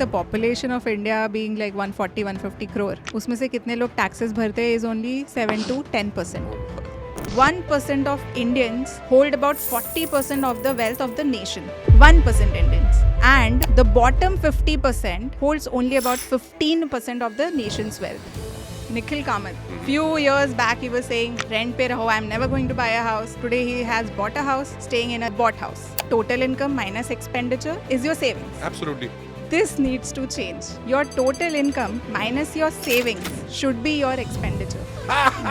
the population of India being like 140-150 crore, उसमें से कितने लोग taxes भरते हैं is only 7 to 10%. 1% of Indians hold about 40% of the wealth of the nation. 1% Indians. And the bottom 50% holds only about 15% of the nation's wealth. Nikhil Kamath. Few years back he was saying, rent pe raho, I'm never going to buy a house. Today he has bought a house, staying in a bought house. Total income minus expenditure is your savings. Absolutely. This needs to change. Your total income minus your savings should be your expenditure.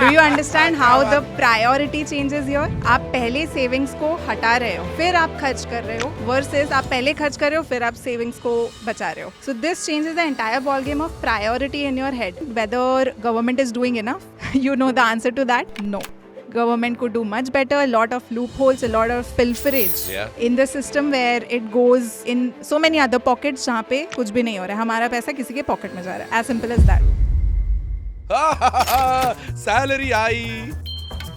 Do you understand how the priority changes here? आप पहले savings को हटा रहे हो, फिर आप खर्च कर रहे हो, versus आप पहले खर्च कर रहे हो, फिर आप savings को बचा रहे हो. So this changes the entire ball game of priority in your head. Whether government is doing enough, you know the answer to that? No. Government could do much better. A lot of loopholes, a lot of pilferage in the system where it goes in so many other pockets जहाँ पे कुछ भी नहीं हो रहा है. हमारा पैसा किसी के पॉकेट में जा रहा है. As simple as that. Salary आई.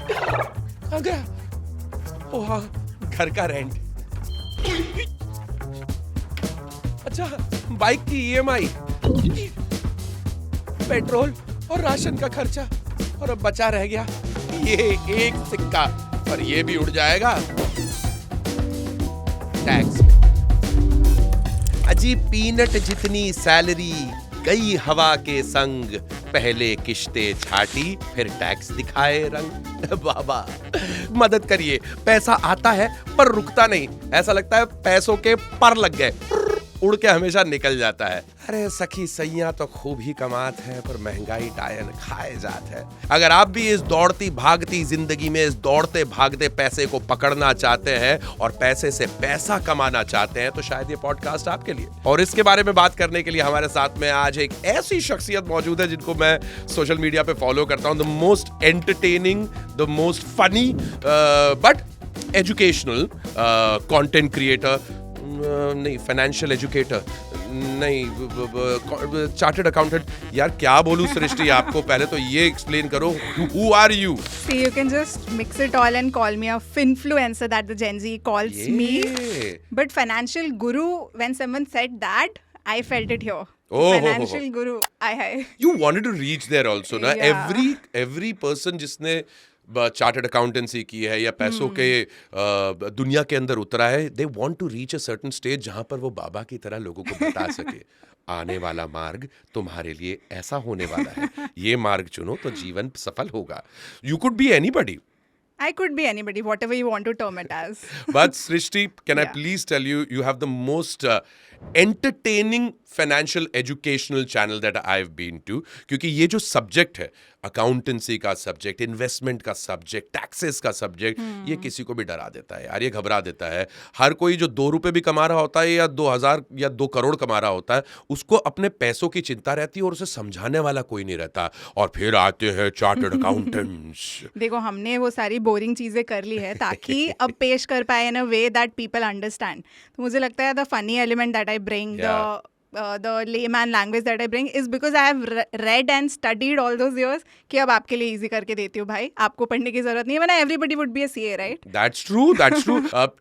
कहाँ गया? ओह हाँ, घर का रेंट. अच्छा, बाइक की EMI, पेट्रोल और राशन का खर्चा, और अब बचा रह गया ये एक सिक्का, और ये भी उड़ जाएगा टैक्स में. अजी पीनट जितनी सैलरी गई हवा के संग, पहले किश्ते छाटी फिर टैक्स दिखाए रंग. बाबा मदद करिए, पैसा आता है पर रुकता नहीं. ऐसा लगता है पैसों के पर लग गए, उड़ के हमेशा निकल जाता है. अरे सखी सैया तो खूब ही कमात है, पर महंगाई टायन खाए जात है. अगर आप भी इस दौड़ती भागती जिंदगी में इस दौड़ते भागते पैसे को पकड़ना चाहते हैं और पैसे से पैसा कमाना चाहते हैं, तो शायद ये पॉडकास्ट आपके लिए. और इसके बारे में बात करने के लिए हमारे साथ में आज एक ऐसी शख्सियत मौजूद है जिनको मैं सोशल मीडिया पे फॉलो करता हूं. The most entertaining, the most funny but educational content creator, नहीं फाइनेंशियल एजुकेटर, नहीं चार्टर्ड अकाउंटेंट. यार क्या बोलूं सृष्टि आपको, पहले तो ये एक्सप्लेन करो, who are you? See, you can just mix it all and call me a finfluencer that the Gen Z calls me. But financial guru, when someone said that, I felt it here. Financial guru, I. You wanted to reach there also, ना? Yeah. Every person जिसने chartered accountancy की है या पैसों के दुनिया के अंदर उतरा है, they want to reach a certain stage जहां पर वो बाबा की तरह लोगों को बता सके, आने वाला मार्ग तुम्हारे लिए ऐसा होने वाला है, ये मार्ग चुनो तो जीवन सफल होगा. You could be anybody. I could be anybody, whatever you want to term it as. But Srishti, can I please tell you, you have the most entertaining financial educational channel that I've been to. क्योंकि ये जो subject है, accountancy का subject, investment का subject, taxes का subject, ये किसी को भी डरा देता है यार, ये घबरा देता है. हर कोई जो 2 रुपए भी कमा रहा होता है या 2000 या 2 करोड़ कमा रहा होता है, उसको अपने पैसों की चिंता रहती है और उसे समझाने वाला कोई नहीं रहता. और फिर आते हैं चार्टर्ड अकाउंटेंट्स. देखो हमने वो सारी बोरिंग चीजें कर ली है ताकि अब पेश कर पाए इन अ वे दैट पीपल अंडरस्टैंड. तो मुझे लगता है the funny element that I bring, the layman language that I bring is because I have read and studied all those years कि अब आपके लिए easy करके देती हूँ भाई, आपको पढ़ने की जरूरत नहीं है, वरना everybody would be a CA, right? That's true.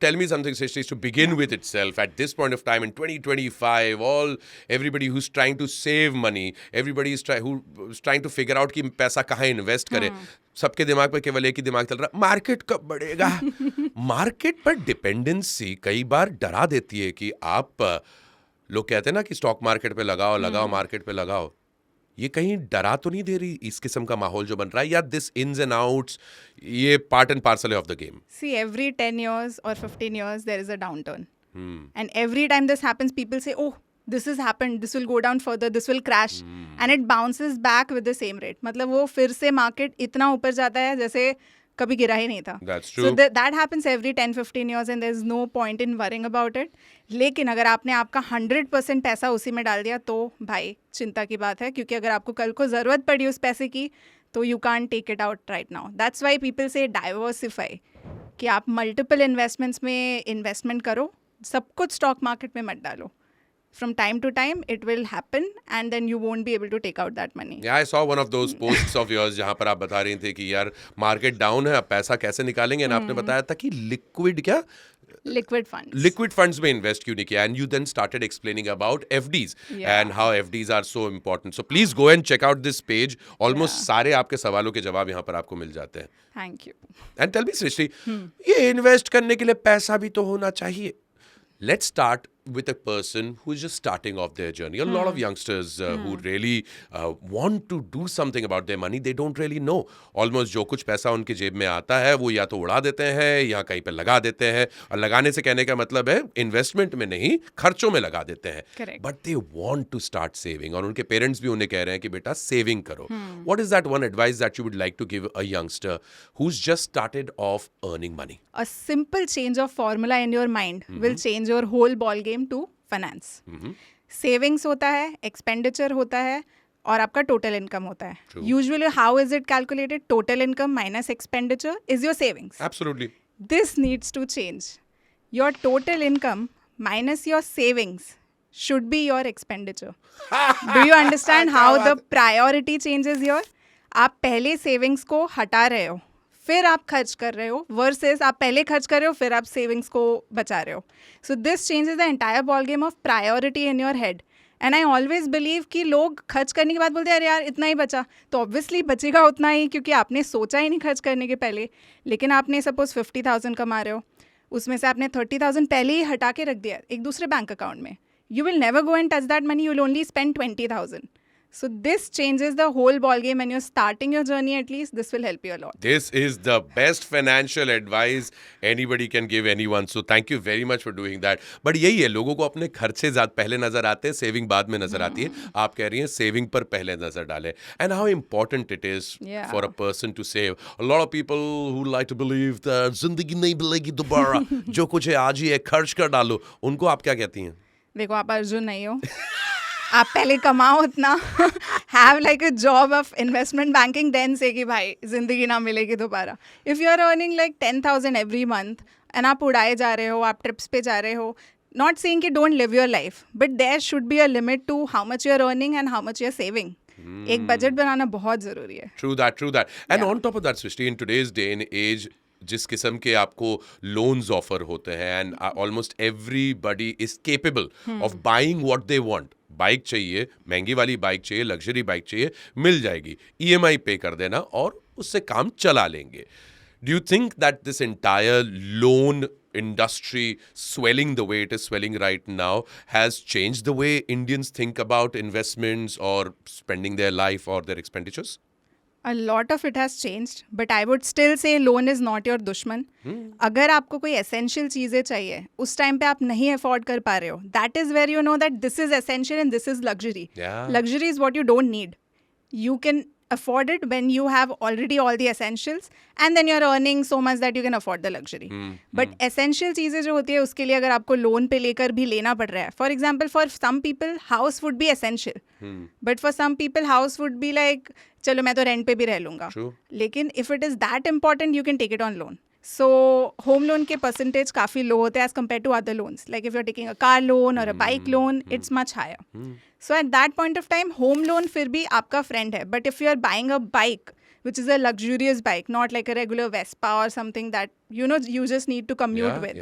Tell me something, Srishti, to begin with itself. At this point of time in 2025, everybody who's trying to save money, everybody is who's trying to figure out कि पैसा कहाँ invest करे, सबके दिमाग पे केवल एक ही दिमाग चल रहा, मार्केट कब बढ़ेगा. मार्केट पर डिपेंडेंसी कई बार डरा देती है कि आप लोग कहते हैं ना कि स्टॉक मार्केट पे लगाओ मार्केट पे लगाओ. ये कहीं डरा तो नहीं दे रही इस किस्म का माहौल जो बन रहा है, या दिस इन्स एंड आउट्स, ये part and parcel of the game? See, every 10 years or 15 years there is a downturn. And every time this happens, people say, oh, this has happened, this will go down further, this will crash. And it bounces back with the same rate. मतलब वो फिर से market इतना ऊपर जाता है जैसे कभी गिरा ही नहीं था. That's true. So that happens every 10-15 years and there's no point in worrying about it. लेकिन अगर आपने आपका 100% पैसा उसी में डाल दिया तो भाई चिंता की बात है, क्योंकि अगर आपको कल को ज़रूरत पड़ी उस पैसे की तो you can't take it out right now. That's why people say diversify, कि आप multiple investments में investment करो, सब कुछ stock market में मत डालो. From time to time, it will happen and then you won't be able to take out that money. Yeah, I saw one of those posts of yours जहाँ पर आप बता रही थी कि यार मार्केट डाउन है, अब पैसा कैसे निकालेंगे. आपने बताया था कि लिक्विड क्या लिक्विड फंड्स. लिक्विड फंड्स में इन्वेस्ट क्यों नहीं किया? And you then started explaining about FDs and how FDs are so important. So please go and check out this page. Almost सारे आपके सवालों के जवाब यहाँ पर आपको मिल जाते हैं. Thank you. And tell me Srishti, ये इन्वेस्ट करने के लिए पैसा भी तो होना चाहिए. Let's start with a person who is just starting off their journey. A lot of youngsters who really want to do something about their money, they don't really know. Almost जो कुछ पैसा उनके जेब में आता है वो या तो उड़ा देते हैं या कहीं पे लगा देते हैं. और लगाने से कहने का मतलब है इन्वेस्टमेंट में नहीं, खर्चों में लगा देते हैं. Correct. But they want to start saving. और उनके पेरेंट्स भी उन्हें कह रहे हैं कि बेटा सेविंग करो. What is that one advice that you would like to give a youngster who's just started off earning money? A simple change of formula in your mind will change your whole ball game to finance. Savings होता है, expenditure होता है, और आपका total income होता है. True. Usually how is it calculated? Total income minus expenditure is your savings. Absolutely. This needs to change. Your total income minus your savings should be your expenditure. Do you understand how the priority changes here? आप पहले savings को हटा रहे हो, फिर आप खर्च कर रहे हो, वर्सेस आप पहले खर्च कर रहे हो फिर आप सेविंग्स को बचा रहे हो. So this changes the entire ball game of priority in your head. And I always believe कि लोग खर्च करने के बाद बोलते हैं अरे यार इतना ही बचा, तो ऑब्वियसली बचेगा उतना ही, क्योंकि आपने सोचा ही नहीं खर्च करने के पहले. लेकिन आपने सपोज 50,000 कमा रहे हो, उसमें से आपने 30,000 पहले ही हटा के रख दिया एक दूसरे बैंक अकाउंट में. You will never go and touch that money, you will only spend 20,000. So this changes the whole ball game, and you're starting your journey. At least this will help you a lot. This is the best financial advice anybody can give anyone. So thank you very much for doing that. But यही है, लोगों को अपने खर्चे ज़्यादा पहले नजर आते हैं, सेविंग बाद में नजर आती है. आप कह रही हैं सेविंग पर पहले नजर डालें. And how important it is for a person to save. A lot of people who like to believe that जिंदगी नहीं मिलेगी दोबारा, जो कुछ है आज ही है, खर्च कर डालो. उनको आप क्या कहती हैं? देखो आप अर्जुन नहीं हो. आप पहले कमाओ इतना, have like a job of investment banking, then से कि भाई जिंदगी ना मिलेगी दोबारा. If you are earning like 10,000 every month and आप उड़ाए जा रहे हो, आप ट्रिप्स पे जा रहे हो, नॉट सेइंग कि don't live your life, but there should be a limit to how much you are earning and how much you are saving. एक बजट बनाना बहुत ज़रूरी है. True that, true that. And on top of that, Srishti, in today's day and age, जिस किस्म के आपको loans offer होते हैं, and almost everybody is capable of buying what they want. Bike चाहिए, महंगी वाली बाइक चाहिए, लग्जरी बाइक चाहिए, मिल जाएगी. ईएमआई पे कर देना और उससे काम चला लेंगे. Do you think that this entire loan industry swelling the way it is swelling right now has changed the way Indians think about investments or spending their life or their expenditures? A lot of it has changed, but I would still say loan is not your दुश्मन. अगर आपको कोई essential चीज़ें चाहिए, उस time पे आप नहीं afford कर पा रहे हो, that is where you know that this is essential and this is luxury. Yeah. Luxury is what you don't need. You can afford it when you have already all the essentials, and then you're earning so much that you can afford the luxury. But essential चीज़ें जो होती है उसके लिए अगर आपको loan पे लेकर भी लेना पड़ रहा है, for example, for some people house would be essential, but for some people house would be like चलो मैं तो रेंट पे भी रह लूँगा. लेकिन if it is that important, you can take it on loan. So home loan के percentage काफ़ी low होते हैं as compared to other loans. Like if you're taking a car loan or a bike loan, it's much higher. So at that point of time, home loan फिर भी आपका friend है. But if you're buying a bike, which is a luxurious bike, not like a regular Vespa or something that, you know, you just need to commute with.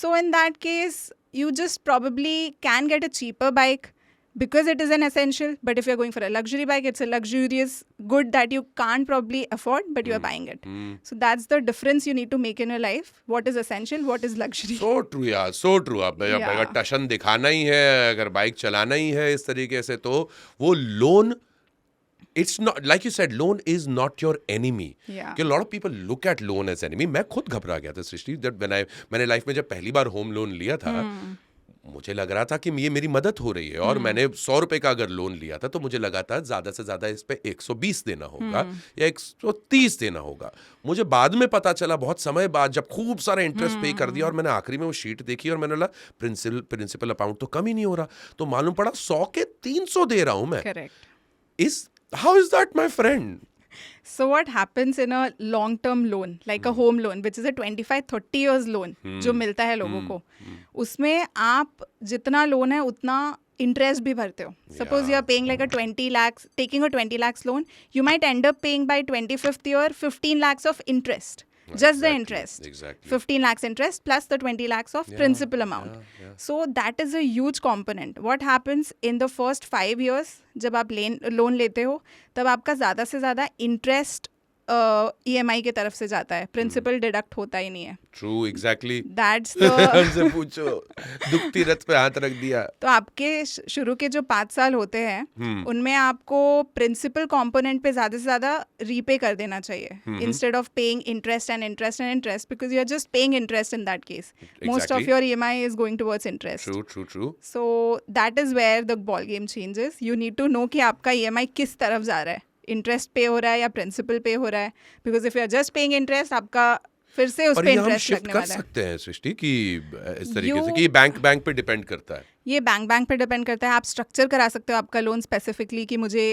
So in that case, you just probably can get a cheaper bike because it is an essential. But if you're going for a luxury bike, it's a luxurious good that you can't probably afford, but you're buying it. So that's the difference you need to make in your life. What is essential, what is luxury. So true यार, so true. अब अगर टशन दिखाना ही है, अगर bike चलाना ही है इस तरीके से, तो वो loan, it's not, like you said, loan is not your enemy. कि a lot of people look at loan as enemy. मैं खुद घबरा गया था सृष्टि, that when मैंने लाइफ में जब पहली बार होम लोन लिया था, मुझे लग रहा था कि ये मेरी मदद हो रही है, और मैंने 100 रुपए का अगर लोन लिया था तो मुझे लगा था ज्यादा से ज्यादा इस पे 120 देना होगा या 130 देना होगा. मुझे बाद में पता चला, बहुत समय बाद, जब खूब सारा इंटरेस्ट पे कर दिया और मैंने आखिरी में वो शीट देखी और मैंने बोला प्रिंसिपल अमाउंट तो कम ही नहीं हो रहा, तो मालूम पड़ा 100 के 300 दे रहा हूं मैं. How is that, my friend? So what happens in a long-term loan, like a home loan, which is a 25-30 years loan, जो मिलता है लोगों को, उसमें आप जितना लोन है उतना इंटरेस्ट भी भरते हो. Suppose you are paying like a 20 lakhs, taking a 20 lakhs loan, you might end up paying by 25th year 15 lakhs of interest. just the interest. Exactly. 15 lakhs interest plus the 20 lakhs of principal amount. yeah. So that is a huge component. What happens in the first 5 years, जब आप loan लेते हो तब आपका ज़्यादा से ज़्यादा interest EMI के तरफ से जाता है, प्रिंसिपल डिडक्ट होता ही नहीं है. True, exactly. That's the हमसे पूछो, दुखती रथ पे हाथ रख दिया. तो आपके शुरू के जो 5 साल होते हैं उनमें आपको प्रिंसिपल कंपोनेंट पे ज़्यादा से ज़्यादा रीपे कर देना चाहिए instead of paying interest and interest and interest, because you are just paying interest in that case. Most of your EMI is going towards interest. True. So that is where the ball game changes. You need to know कि आपका EMI किस तरफ जा रहा है, interest पे हो रहा है या प्रिंसिपल पे हो रहा है. Because if you are just paying interest, आपका फिर से उस पे इंटरेस्ट लगने वाला है. कर सकते हैं सृष्टि कि इस तरीके से कि बैंक पे डिपेंड करता है. ये बैंक पे डिपेंड करता है. आप स्ट्रक्चर करा सकते हो आपका लोन स्पेसिफिकली कि मुझे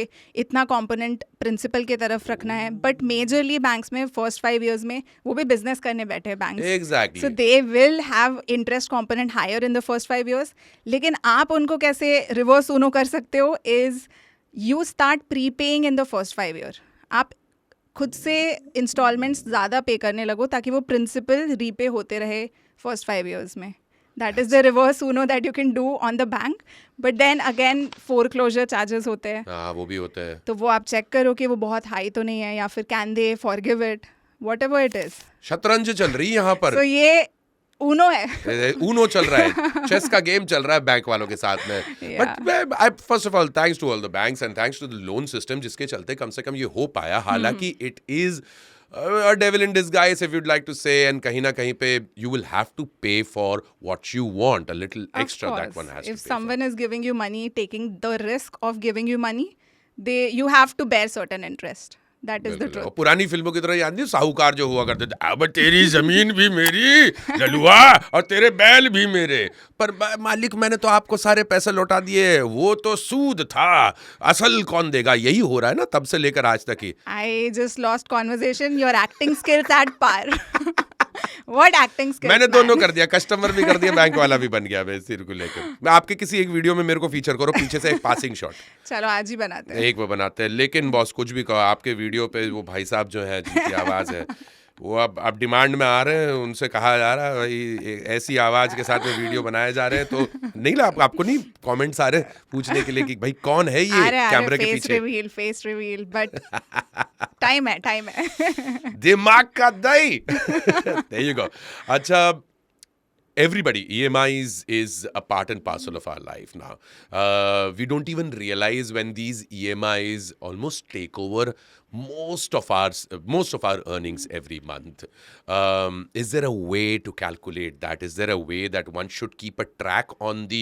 इतना कंपोनेंट प्रिंसिपल की तरफ रखना है. बट मेजरली बैंक्स में फर्स्ट 5 years में वो भी बिजनेस करने बैठे हैं banks. Exactly. So they will have interest component higher in the first 5 years. लेकिन आप उनको कैसे रिवर्स उनो कर सकते हो is you start pre paying in the first 5 year. आप खुद से इंस्टॉलमेंट्स ज़्यादा पे करने लगो ताकि वो प्रिंसिपल रीपे होते रहे फर्स्ट 5 years में. That is the reverse you know that you can do on the bank. But then again foreclosure charges होते हैं. हाँ, वो भी होता है. तो वो आप चेक करो कि वो बहुत हाई तो नहीं है, या फिर can they forgive it, whatever it is. शतरंज चल रही है यहाँ पर. तो ये ऊनो है. ऊनो चल रहा है, चेस का गेम चल रहा है बैंक वालों के साथ में. But first of all thanks to all the banks and thanks to the loan system जिसके चलते कम से कम ये हो पाया. हालांकि it is a devil in disguise if you'd like to say, and kahin na kahin pe you will have to pay for what you want, a little extra that one has to If pay someone is giving you money, taking the risk of giving you money, you have to bear certain interest. That is the बिल्कुल. truth. और पुरानी फिल्मों की तरह याद नहीं, साहूकार जो हुआ करते थे, अब तेरी जमीन भी मेरी ललुआ और तेरे बैल भी मेरे, पर मालिक मैंने तो आपको सारे पैसे लौटा दिए, वो तो सूद था, असल कौन देगा. यही हो रहा है ना तब से लेकर आज तक ही. I just lost conversation. Your acting skills at par. What acting skills? मैंने man? दोनों कर दिया, कस्टमर भी कर दिया, बैंक वाला भी बन गया. मैं सिर को लेकर मैं आपके किसी एक वीडियो में मेरे को फीचर करो, पीछे से एक पासिंग शॉट. चलो आज ही बनाते हैं. एक वो बनाते हैं. लेकिन बॉस कुछ भी कहो, आपके वीडियो पे वो भाई साहब जो है जिनकी आवाज है वो अब डिमांड में आ रहे हैं. उनसे कहा जा रहा है भाई ऐसी आवाज के साथ में वीडियो बनाए जा रहे हैं. तो नहीं ला आपको नहीं कमेंट्स आ रहे पूछने के लिए कि भाई कौन है ये कैमरे के पीछे. फेस रिवील बट टाइम है. दिमाग का दही. There you go. अच्छा, everybody, EMIs is a part and parcel of our life now. We don't even realize when these EMIs almost take over most of our earnings every month. Is there a way to calculate that? Is there a way that one should keep a track on the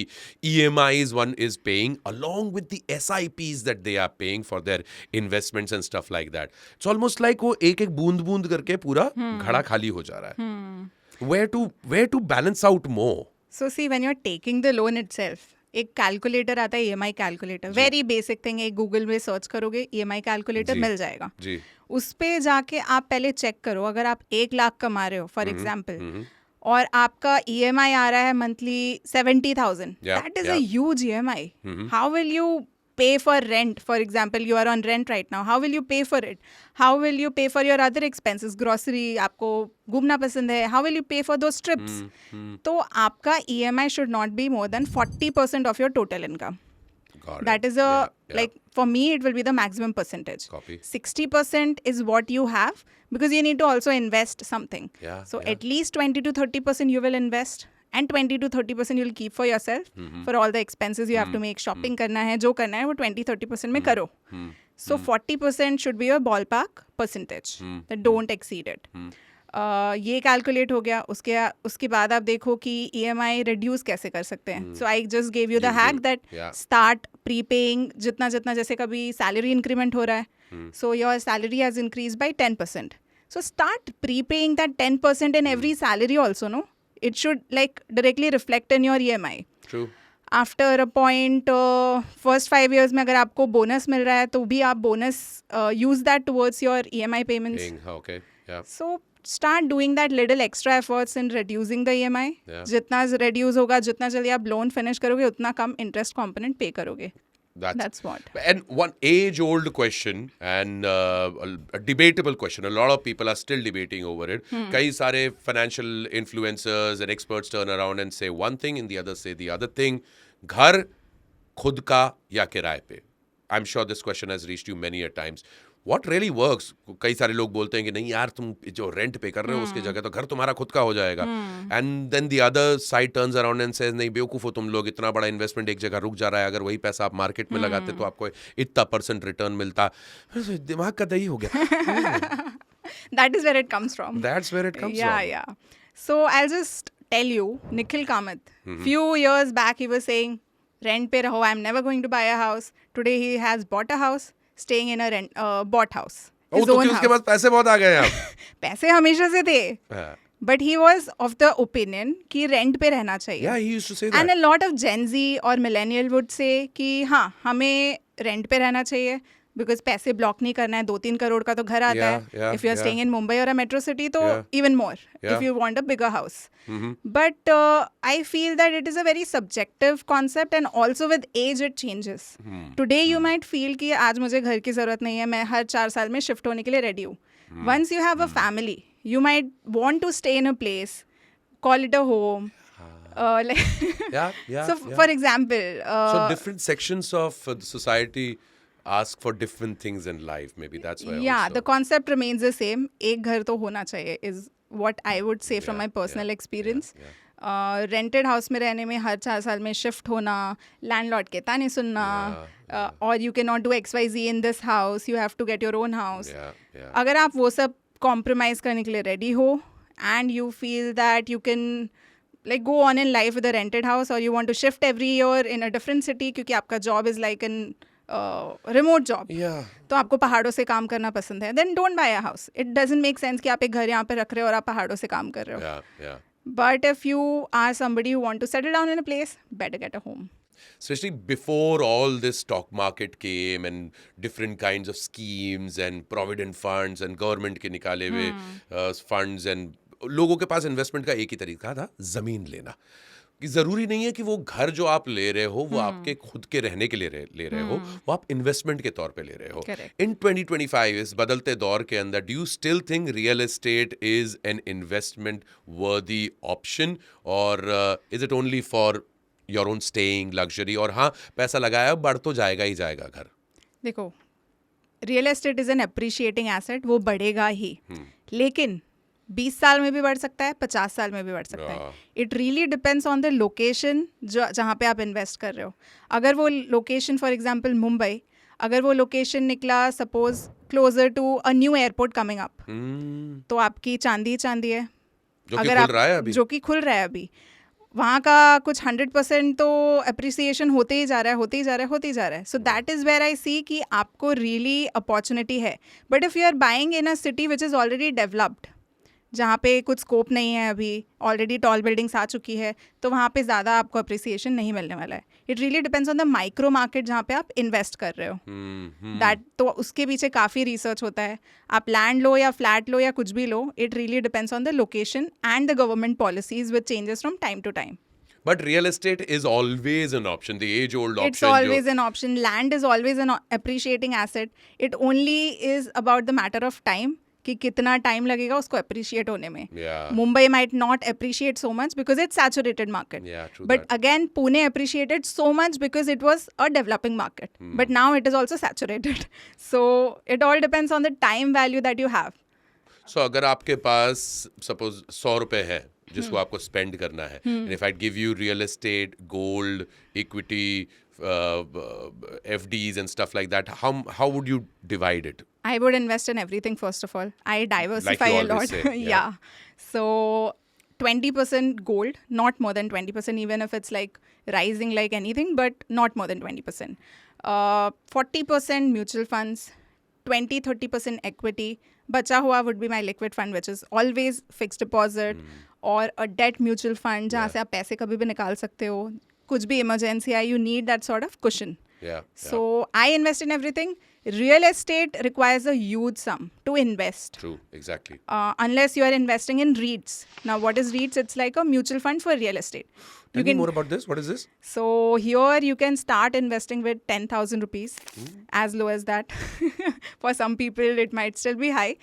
EMIs one is paying along with the SIPs that they are paying for their investments and stuff like that? It's almost like वो एक बूंद करके पूरा घड़ा खाली हो जा रहा है. Where to balance out more? So see, when you're taking the loan itself, एक कैलकुलेटर आता है EMI calculator. Very basic thing. एक गूगल में सर्च करोगे EMI कैलकुलेटर मिल जाएगा. जी. उस पे जाके आप पहले चेक करो. अगर आप 1 लाख कमा रहे हो फॉर एग्जाम्पल और आपका EMI आ रहा है monthly 70,000, that is a huge EMI. How will you pay for rent? For example, you are on rent right now. How will you pay for it? How will you pay for your other expenses? Grocery, आपको घूमना पसंद है. How will you pay for those trips? तो आपका EMI should not be more than 40% of your total income. That is like for me it will be the maximum percentage. Copy. 60% is what you have because you need to also invest something. So at least 20 to 30% you will invest. And 20 to 30% you'll keep for yourself for all the expenses you have to make. Shopping करना है, जो करना है वो 20-30% में करो. So 40% should be your ballpark percentage. That don't exceed it. ये calculate हो गया. उसके बाद आप देखो कि EMI reduce कैसे कर सकते हैं. So I just gave you the hack that start prepaying जितना जैसे कभी salary increment हो रहा है. So your salary has increased by 10%. So start prepaying that 10% in every salary also, no? It should like directly reflect in your EMI. True. After a point, first 5 years में अगर आपको bonus मिल रहा है तो भी आप bonus use that towards your EMI payments. Okay. Yeah. So start doing that little extra efforts in reducing the EMI. Yeah. जितना reduce होगा, जितना जल्दी आप लोन फिनिश करोगे उतना कम इंटरेस्ट कॉम्पोनेंट पे करोगे. That's what. And one age-old question and a debatable question. A lot of people are still debating over it. कई सारे financial influencers and experts turn around and say one thing, and the others say the other thing. घर खुद का या किराए पे? I'm sure this question has reached you many a times. What really works? कई सारे लोग बोलते हैं कि नहीं यार, तुम जो रेंट पे कर रहे हो उसकी जगह तो घर तुम्हारा खुद का हो जाएगा. And then the other side turns around and says नहीं बेवकूफ़ हो तुम लोग, इतना बड़ा इन्वेस्टमेंट एक जगह रुक जा रहा है, अगर वही पैसा आप मार्केट में लगाते तो आपको इतना % रिटर्न मिलता. दिमाग का दही हो गया. That is where it comes from. That's where it comes Yeah, from. yeah. So I'll just tell you, Nikhil Kamath, few years back he was saying, rent pe raho, I'm never going to buy a house. Today he has bought a house, staying in a bought house. His तो own उसके house. पास पैसे बहुत आ गए अब. पैसे हमेशा से थे. हाँ. But he was of the opinion कि rent पे रहना चाहिए. Yeah, he used to say that. And a lot of Gen Z और millennial would say कि हाँ हमें rent पे रहना चाहिए because पैसे block नहीं करना है. 2-3 करोड़ का तो घर आता है. Yeah, If you are staying in Mumbai or a metro city तो even more. Yeah. If you want a bigger house. But I feel that it is a very subjective concept and also with age it changes. Today you might feel कि आज मुझे घर की ज़रूरत नहीं है, मैं हर 4 साल में shift होने के लिए ready हूँ. Once you have a family, you might want to stay in a place, call it a home. So for example, so different sections of the society ask for different things in life. Maybe that's why. yeah, also. the concept remains the same. एक घर तो होना चाहिए is what I would say from my personal experience. Rented house में रहने में हर 4 साल में shift होना, landlord के ताने सुनना, or you cannot do XYZ in this house, you have to get your own house. अगर आप वो सब compromise करने के लिए ready हो and you feel that you can like go on in life with a rented house or you want to shift every year in a different city क्योंकि आपका job is like an remote job. तो आपको पहाड़ों से काम करना पसंद है. Then don't buy a house. It doesn't make sense कि आप एक घर यहाँ पे रख रहे हो और आप पहाड़ों से काम कर रहे हो. But if you are somebody who want to settle down in a place, better get a home. Especially before all this stock market came and different kinds of schemes and provident funds and government के निकाले हुए funds and लोगों के पास investment का एक ही तरीका था, जमीन लेना. कि जरूरी नहीं है कि वो घर जो आप ले रहे हो वो आपके खुद के रहने के लिए ले रहे हो, वो आप इन्वेस्टमेंट के तौर पे ले रहे हो. इन 2025 इस बदलते दौर के अंदर do you still think real estate is an investment वर्दी ऑप्शन और is it only for your own staying luxury? और हाँ, पैसा लगाया बढ़ तो जाएगा ही जाएगा घर. देखो, real estate is an appreciating asset, वो बढ़ेगा ही, लेकिन 20 साल में भी बढ़ सकता है, 50 साल में भी बढ़ सकता है. It really depends on the location जहाँ पे आप इन्वेस्ट कर रहे हो. अगर वो लोकेशन फॉर एग्जांपल मुंबई, अगर वो लोकेशन निकला suppose closer to a new airport coming up, तो आपकी चांदी चांदी है. जो कि खुल रहा है अभी, वहाँ का कुछ 100% तो अप्रिसिएशन होते ही जा रहा है. So that is where I see कि आपको रियली अपॉर्चुनिटी है. But if you are buying in a city which is already developed, जहाँ पे कुछ स्कोप नहीं है, अभी ऑलरेडी टॉल बिल्डिंग्स आ चुकी है, तो वहाँ पे ज़्यादा आपको अप्रिसिएशन नहीं मिलने वाला है. It really depends on the micro market जहाँ पे आप इन्वेस्ट कर रहे हो. दैट तो उसके पीछे काफ़ी रिसर्च होता है. आप लैंड लो या फ्लैट लो या कुछ भी लो, it really depends on the location and the government policies which changes from time to time. But real estate is always an option, the age-old option. It's always an option. Land is always an appreciating asset. It only is about the matter of time. कि कितना time लगेगा उसको appreciate होने में. Mumbai might not appreciate so much because it's saturated market, but again Pune appreciated so much because it was a developing market, but now it is also saturated. So it all depends on the time value that you have. So अगर आपके पास suppose 100 रुपए है जिसको आपको spend करना है, if I give you real estate, gold, equity, FDs and stuff like that, how would you divide it? I would invest in everything first of all. I diversify a lot. Yeah. So 20% gold, not more than 20%, even if it's like rising like anything, but not more than 20%. 40% mutual funds, 20-30% equity. Bacha hua would be my liquid fund, which is always fixed deposit, or a debt mutual fund जहाँ से आप पैसे कभी भी निकाल सकते हो. कुछ भी emergency I, you need that sort of cushion. So I invest in everything. Real estate requires a huge sum to invest. True, exactly. Unless you are investing in REITs. Now, what is REITs? It's like a mutual fund for real estate. Tell me more about this. What is this? So here you can start investing with 10,000 rupees, as low as that. For some people, it might still be high.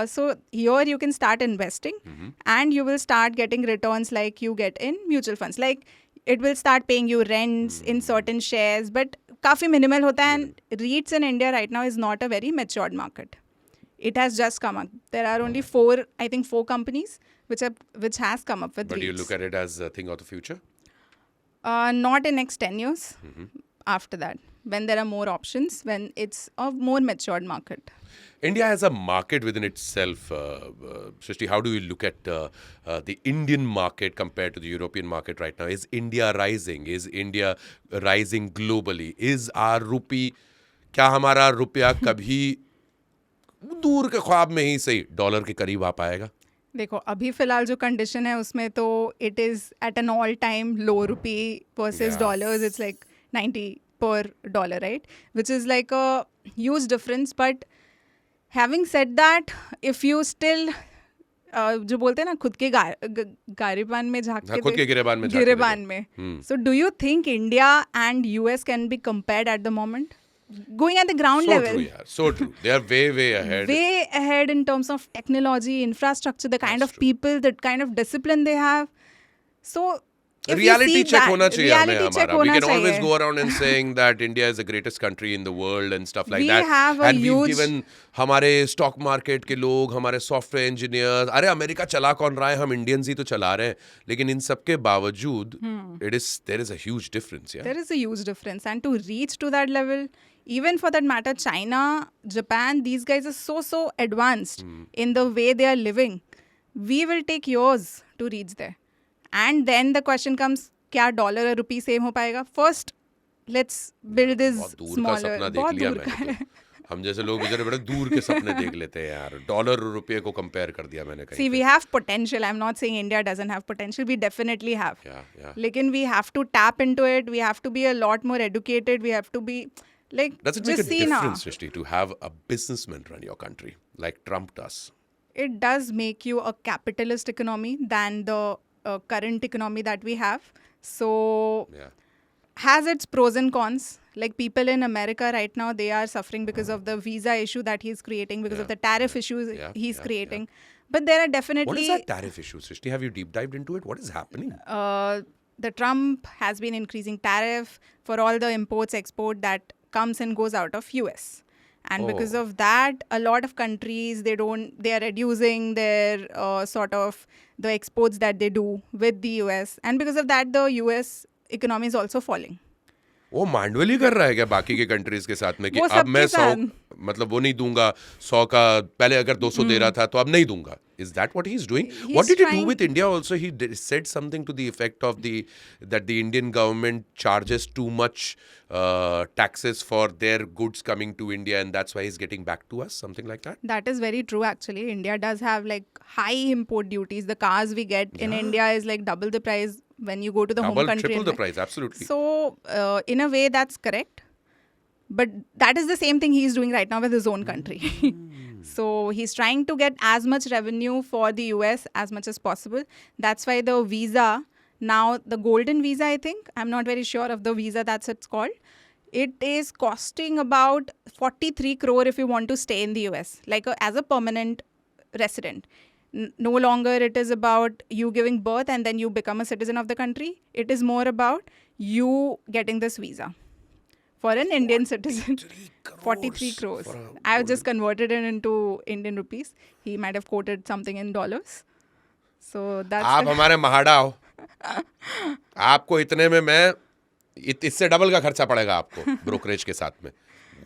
So here you can start investing and you will start getting returns like you get in mutual funds. Like it will start paying you rents in certain shares, but काफी minimal होता है. And REITs in India right now is not a very matured market. It has just come up. There are only four companies which has come up with But REITs. do you look at it as a thing of the future? Not in next 10 years. After that, when there are more options, when it's a more matured market. India has a market within itself. Srishti, how do you look at the Indian market compared to the European market right now? Is India rising? Is India rising globally? Is our rupee, क्या हमारा रुपया कभी दूर के ख्वाब में ही सही dollar के करीब आ पाएगा? देखो अभी फिलहाल जो कंडीशन है उसमें तो it is at an all time low rupee versus dollars. It's like 90 per dollar, right? Which is like a huge difference. But having said that, if you still जो बोलते हैं ना खुद के गारिबान में झांक के खुद के गिरेबान में. So do you think India and US can be compared at the moment? Going at the ground level. True, yeah. So true. They are way ahead. Way ahead in terms of technology, infrastructure, the kind of people, the kind of discipline they have. So reality check होना चाहिए हमें reality check हमारा. We होना can always चाहिए. go around and saying that India is the greatest country in the world and stuff like We that. have a and we've huge- given हमारे stock market के लोग, हमारे software engineers, अरे America चला कौन रहा है, हम Indians ही तो चला रहे हैं. लेकिन इन सब के बावजूद, there is a huge difference, yeah. There is a huge difference. And to reach to that level, even for that matter, China, Japan, these guys are so advanced in the way they are living. We will take years to reach there. And then the question comes, क्या dollar और रुपी same हो पाएगा? First let's build this बहुत दूर का smaller. सपना देख बहुत लिया दूर का मैंने है. तो. हम जैसे लोग बेचारे बड़े दूर के सपने देख लेते हैं यार. डॉलर और रुपये को कंपेयर कर दिया मैंने कहीं. See, we have potential. I'm not saying India doesn't have potential. We definitely have. Yeah. लेकिन we have to tap into it. We have to be a lot more educated. We have to be like Does it make just a see now. difference, Srishti, to have a businessman run your country like Trump does? It does make you a capitalist economy than the current economy that we have. So Yeah. has its pros and cons. Like people in America right now, they are suffering because of the visa issue that he's creating, because of the tariff issues he's creating. But there are definitely... What is that tariff issue, Srishti? Have you deep dived into it? What is happening? The Trump has been increasing tariff for all the imports, export that comes and goes out of US. And because of that, a lot of countries, they are reducing their sort of the exports that they do with the US. And because of that, the US economy is also falling. वो मांडवली कर रहा है क्या बाकी के countries के साथ में कि वो अब मैं सबके 100 मतलब वो नहीं दूंगा 100 का पहले अगर 200 दे रहा था तो अब नहीं दूंगा. Is that what he's doing? What did he do with India also? He said something to the effect of that the Indian government charges too much taxes for their goods coming to India and that's why he's getting back to us, something like that. That is very true actually. India does have like high import duties. The cars we get in India is like double the price when you go to the home country. Triple the price, absolutely. So in a way that's correct. But that is the same thing he's doing right now with his own country. So he's trying to get as much revenue for the US as much as possible. That's why the visa, now the golden visa, I think, I'm not very sure of the visa that's it's called. It is costing about 43 crore if you want to stay in the US, like as a permanent resident. No longer it is about you giving birth and then you become a citizen of the country. It is more about you getting this visa. For an Indian citizen, 43 crores. I've just converted it into Indian rupees. He might have quoted something in dollars. So that's... आप हमारे महाड़ा हो. आपको इतने में मैं इससे double का खर्चा पड़ेगा आपको ब्रोकरेज के साथ में.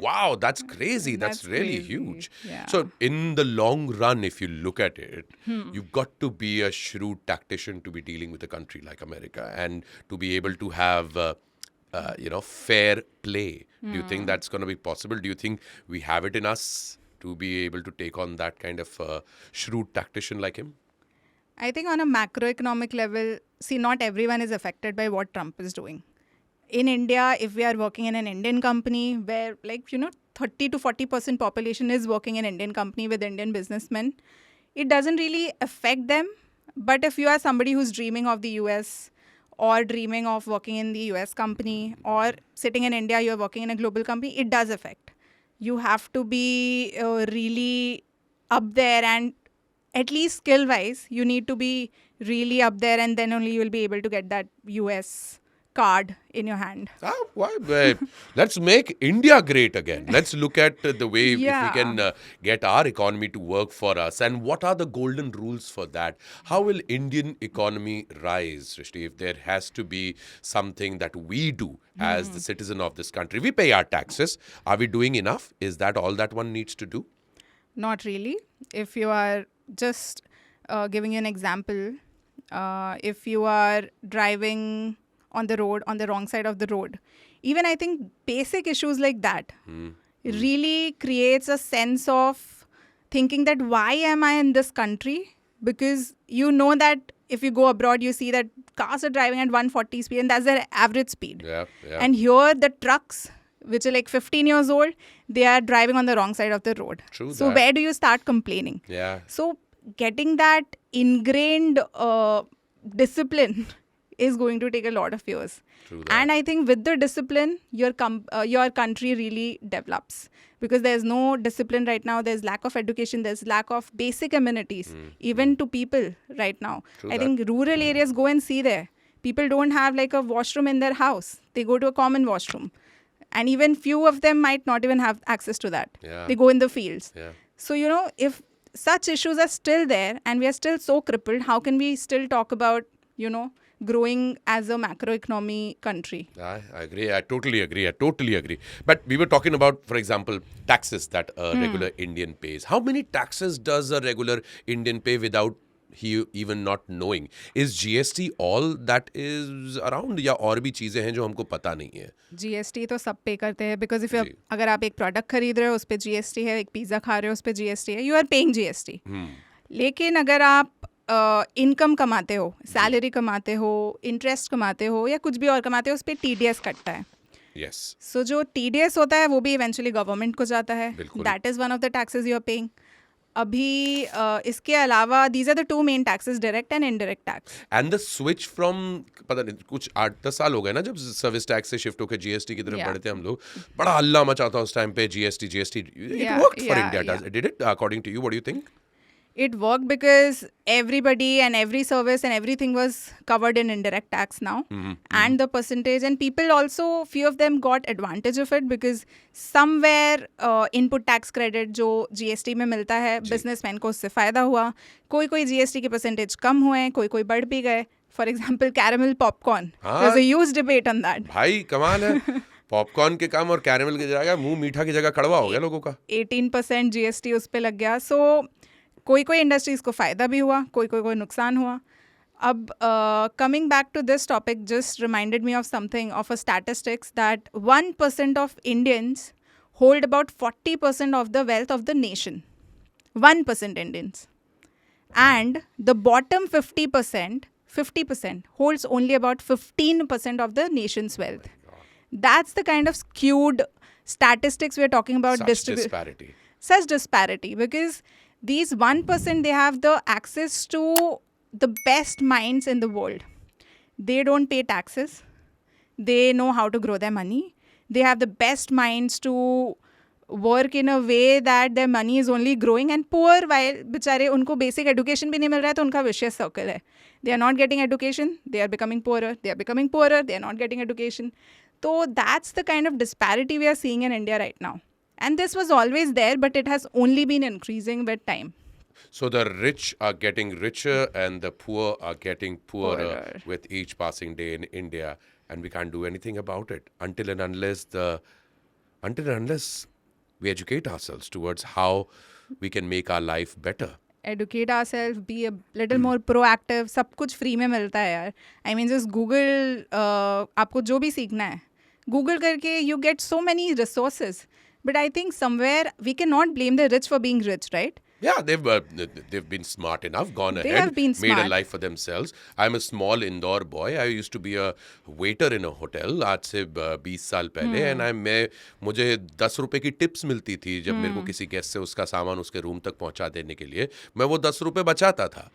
Wow, that's crazy. That's really crazy. huge. Yeah. So in the long run, if you look at it, you've got to be a shrewd tactician to be dealing with a country like America and to be able to have fair play. Do you think that's going to be possible? Do you think we have it in us to be able to take on that kind of shrewd tactician like him? I think on a macroeconomic level, see, not everyone is affected by what Trump is doing. In India, if we are working in an Indian company where, 30 to 40% population is working in Indian company with Indian businessmen, it doesn't really affect them. But if you are somebody who's dreaming of the US or dreaming of working in the US company or sitting in India, you're working in a global company, it does affect. You have to be really up there, and at least skill wise, you need to be really up there, and then only you will be able to get that US card in your hand. Why? Let's make India great again. Let's look at the way if Yeah. we can get our economy to work for us, and what are the golden rules for that? How will Indian economy rise, Srishti, if there has to be something that we do as the citizen of this country? We pay our taxes. Are we doing enough? Is that all that one needs to do? Not really. If you are just giving you an example, if you are driving on the road, on the wrong side of the road, even I think basic issues like that really creates a sense of thinking that why am I in this country? Because you know that if you go abroad, you see that cars are driving at 140 speed, and that's their average speed. Yeah. And here the trucks, which are like 15 years old, they are driving on the wrong side of the road. True So that. where do you start complaining? Yeah. So getting that ingrained discipline is going to take a lot of years. True that. And I think with the discipline, your country really develops. Because there's no discipline right now, there's lack of education, there's lack of basic amenities, even to people right now. True I that. think rural areas, go and see there. People don't have like a washroom in their house. They go to a common washroom. And even few of them might not even have access to that. Yeah. They go in the fields. Yeah. So, if such issues are still there and we are still so crippled, how can we still talk about, growing as a macroeconomy country? I agree. I totally agree. But we were talking about, for example, taxes that a regular Indian pays. How many taxes does a regular Indian pay without he even not knowing? Is GST all that is around, या और भी चीजें हैं जो हमको पता नहीं है? GST तो सब पे करते हैं, बिकॉज इफ जी. अगर आप एक प्रोडक्ट खरीद रहे हो उस पर GST है, एक पिज्ज़ा खा रहे हो उस पर GST है, यू आर पेइंग GST. लेकिन अगर आप इनकम कमाते हो, सैलरी कमाते हो, इंटरेस्ट कमाते हो या कुछ भी और कमाते हो, उस पर TDS कटता है. Yes. सो जो TDS होता है वो भी इवेंचुअली गवर्नमेंट को जाता है. बिल्कुल. That is one of the taxes you are paying. अभी इसके अलावा these are the two main taxes, direct and indirect tax. And the switch from, पता नहीं कुछ 8-10 साल हो गए ना जब सर्विस टैक्स से शिफ्ट होकर GST की तरफ Yeah. बढ़े थे हम लोग. बड़ा हल्ला मचा था उस टाइम पे GST. It Yeah, worked for yeah, India. yeah. Did it? According to you, what do you think? It worked because everybody and every service and everything was covered in indirect tax now. And the percentage, and people also, few of them got advantage of it because somewhere input tax credit जो GST में मिलता है, businessman को उससे फ़ायदा हुआ. कोई GST के percentage कम हुए, कोई बढ़ भी गए. For example, caramel popcorn. There's a huge debate on that. भाई कमाल है. पॉपकॉर्न के काम और कैरेमल की जगह मुंह मीठा की जगह कड़वा हो गया लोगों का. 18% GST उस पे लग गया. So कोई इंडस्ट्रीज को फ़ायदा भी हुआ, कोई नुकसान हुआ. अब coming back to this topic just reminded me of something, of a statistics that 1% of Indians hold about 40% of the wealth of the nation. 1% Indians. And the bottom 50% holds only about 15% of the nation's wealth. That's the kind of skewed statistics we're talking about. Such disparity, because these 1%, they have the access to the best minds in the world. They don't pay taxes. They know how to grow their money. They have the best minds to work in a way that their money is only growing. And poor, while बेचारे उनको basic education भी नहीं मिल रहा है, तो उनका vicious circle है. They are not getting education. They are becoming poorer. They are becoming poorer. They are not getting education. So that's the kind of disparity we are seeing in India right now. And this was always there, but it has only been increasing with time. So the rich are getting richer and the poor are getting poorer with each passing day in India, and we can't do anything about it until and unless we educate ourselves towards how we can make our life better. Educate ourselves, be a little more proactive. सब कुछ free में मिलता है यार. I mean, just Google, आपको जो भी सीखना है, Google करके you get so many resources. But I think somewhere we cannot blame the rich for being rich, right? Yeah, they've been smart enough, gone They ahead, have been made a smart. life for themselves. I'm a small Indore boy. I used to be a waiter in a hotel आज से 20 साल पहले, and मुझे 10 रुपए की tips मिलती थी जब मेरे को किसी गेस्ट से उसका सामान उसके रूम तक पहुंचा देने के लिए. मैं वो 10 रुपए बचाता था,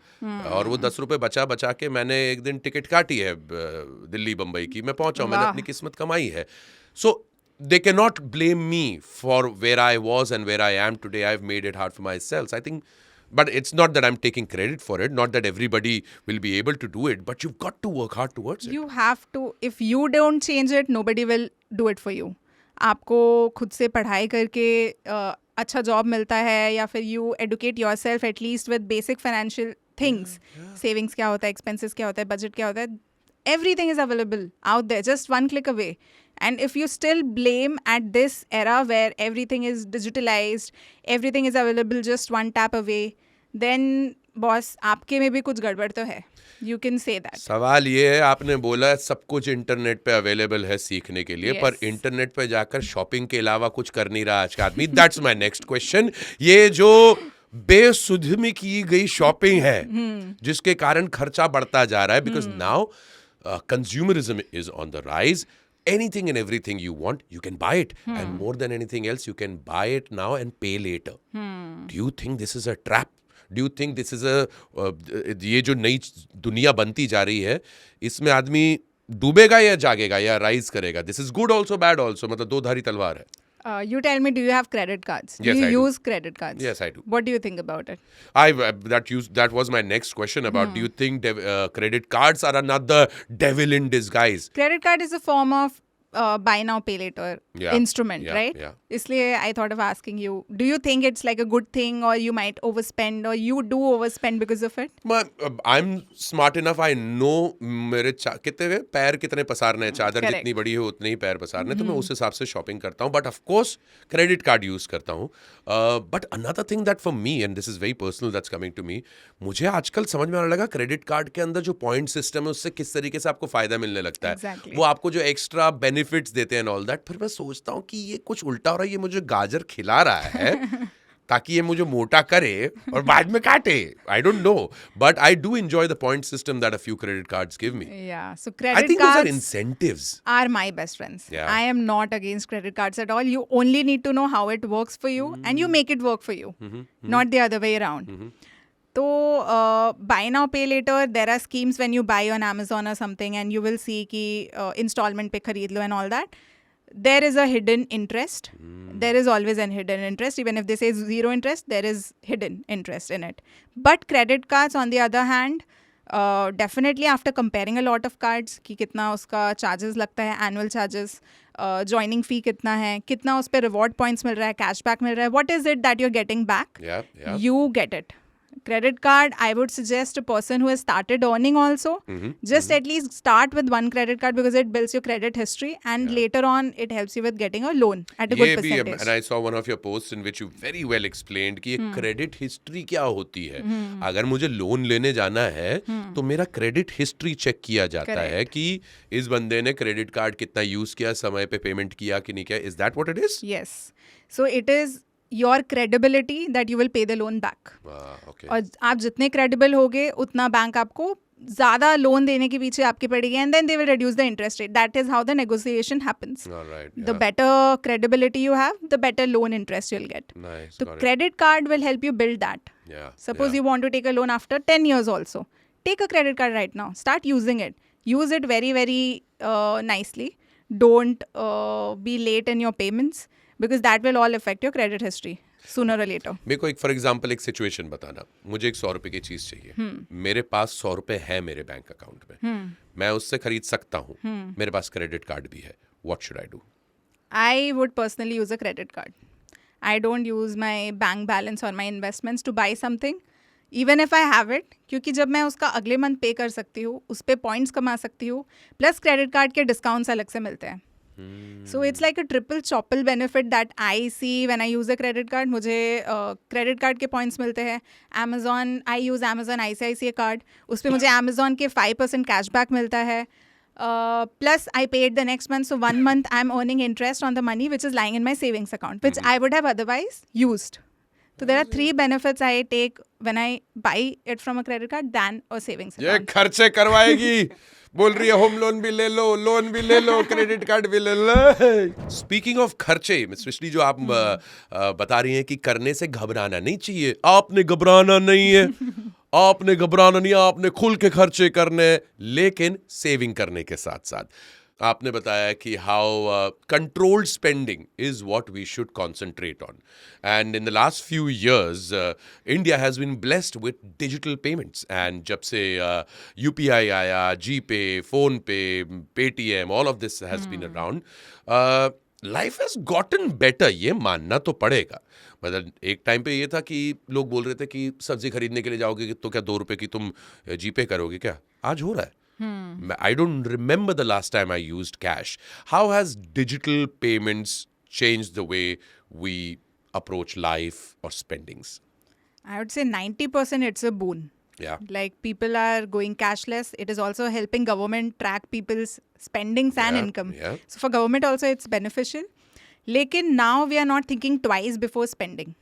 और वो 10 रुपए बचा बचा के मैंने एक दिन टिकट काटी है दिल्ली बम्बई की. मैं पहुंचा हूं, मैंने वाह. अपनी किस्मत कमाई है. So they cannot blame me for where I was and where I am today. I've made it hard for myself. I think, but it's not that I'm taking credit for it. Not that everybody will be able to do it, but you've got to work hard towards it. You have to. If you don't change it, nobody will do it for you. आपको खुद से पढ़ाई करके अच्छा job मिलता है, या फिर you educate yourself at least with basic financial things. Savings क्या होता है, expenses क्या होता है, budget क्या होता है. Everything is available out there, just one click away. And if you still blame at this era where everything is digitalized, everything is available just one tap away, then boss, आपके में भी कुछ गड़बड़ तो है. You can say that. सवाल ये है, आपने बोला सब कुछ इंटरनेट पे अवेलेबल है सीखने के लिए, Yes. पर इंटरनेट पे जाकर शॉपिंग के अलावा कुछ कर नहीं रहा आज का आदमी. That's my next question. ये जो बेसुध में की गई शॉपिंग है, जिसके कारण खर्चा बढ़ता जा रहा है, because now consumerism is on the rise. Anything and everything you want, you can buy it. And more than anything else, you can buy it now and pay later. Do you think this is a trap? Do you think this is ये जो नई दुनिया बनती जा रही है, इसमें आदमी डूबेगा या जागेगा या राइज करेगा? This is good also, bad also. मतलब दो धारी तलवार है. You tell me, do you have credit cards? Yes, do you I do. use credit cards? Yes, I do. What do you think about it? That was my next question about, do you think credit cards are another devil in disguise? Credit card is a form of buy now pay later Yeah, instrument, yeah, right? yeah. इसलिए I thought of asking you, do you think it's like a good thing, or you might overspend, or you do overspend because of it? I'm smart enough. I know मेरे कितने पैर कितने पसारने हैं, चादर Correct. जितनी बड़ी है उतने ही पैर पसारने, तो मैं उस हिसाब से शॉपिंग करता हूँ. But of course credit card use करता हूँ. But another thing that for me, and this is very personal, that's coming to me, मुझे आजकल समझ में आने लगा क्रेडिट कार्ड के अंदर जो पॉइंट सिस्टम है उससे किस तरीके से आपको फायदा मिलने लगता है. Exactly. वो आपको जो एक्स्ट्रा बेनिफिट्स देते हैं ऑल दैट. फिर मैं सोचता हूँ कि ये कुछ उल्टा हो रहा है, ये मुझे गाजर खिला रहा है ताकि ये मुझे मोटा करे और बाद में काटे. I don't know, but I do enjoy the point system that a few credit cards give me. Yeah. So I credit think those are cards incentives. are my best friends. Yeah. I am not against credit cards at all. You only need to know how it works for you, and you make it work for you, not the other way around. So buy now pay later, there are schemes when you buy on Amazon or something, and you will see कि installment पे खरीद लो and all that. There is a hidden interest. There is always an hidden interest. Even if they say zero interest, there is hidden interest in it. But credit cards, on the other hand, definitely after comparing a lot of cards, कि कितना उसका charges लगता है, annual charges, joining fee कितना है, कितना उस पे reward points मिल रहा है, cashback मिल रहा है, what is it that you're getting back? Yeah, yeah. You get it. Credit card, I would suggest a person who has started earning also, just at least start with one credit card, because it builds your credit history, and later on it helps you with getting a loan at a good ये भी, percentage. and I saw one of your posts in which you very well explained कि ये credit history क्या होती है. अगर मुझे loan लेने जाना है तो मेरा क्रेडिट हिस्ट्री चेक किया जाता Correct. है कि इस बंदे ने क्रेडिट कार्ड कितना यूज किया, समय पे पेमेंट किया कि नहीं किया. Is that what it is? Yes. So it is your credibility that you will pay the loan back. Okay. और आप जितने credible होगे उतना बैंक आपको ज़्यादा लोन देने के पीछे आपकी पड़ेगी, and then they will reduce the interest rate. That is how the negotiation happens. Alright. The better credibility you have, the better loan interest you'll get. Nice. So got it. credit card will help you build that. Yeah. Suppose yeah. you want to take a loan after 10 years also. Take a credit card right now. Start using it. Use it very, very nicely. Don't be late in your payments, because that will all affect your credit history sooner or later. मेरे को एक for example एक situation बताना. मुझे एक 100 रुपए की चीज चाहिए. मेरे पास 100 रुपए है मेरे बैंक अकाउंट में. मैं उससे खरीद सकता हूँ. मेरे पास क्रेडिट कार्ड भी है. What should I do? I would personally use a credit card. I don't use my bank balance or my investments to buy something, even if I have it, क्योंकि जब मैं उसका अगले मंथ पे कर सकती हूँ, उस पर पॉइंट्स कमा सकती हूँ, प्लस क्रेडिट कार्ड के डिस्काउंट्स अलग से मिलते हैं. So it's like a triple chopple benefit that I see when I use a credit card. मुझे credit card के points मिलते हैं. Amazon, I use Amazon ICICI card. उस पे मुझे Amazon के 5% cashback मिलता है. Plus I paid the next month, so 1 month I'm earning interest on the money which is lying in my savings account, which I would have otherwise used. So there are 3 benefits I take when I buy it from a credit card than a savings ये account. खर्चे करवाएगी बोल रही है home loan भी ले लो loan भी ले लो क्रेडिट कार्ड भी ले लो स्पीकिंग ऑफ खर्चे मिस सृष्टि जो आप बता रही हैं कि करने से घबराना नहीं चाहिए आपने घबराना नहीं है आपने घबराना नहीं आपने खुल के खर्चे करने लेकिन सेविंग करने के साथ साथ आपने बताया कि how controlled spending is what we should concentrate on and in the last few years India has been blessed with digital payments and जब से यूपीआई आया GPay PhonePe Paytm all of this has been around life has gotten better ये मानना तो पड़ेगा मतलब एक time पे ये था कि लोग बोल रहे थे कि सब्जी खरीदने के लिए जाओगे तो क्या 2 रुपए की तुम जीपे करोगे क्या आज हो रहा है I don't remember the last time I used cash. How has digital payments changed the way we approach life or spendings? I would say 90% it's a boon. Yeah. Like people are going cashless. It is also helping government track people's spendings and Yeah, income. yeah. So for government also it's beneficial. Lekin now we are not thinking twice before spending.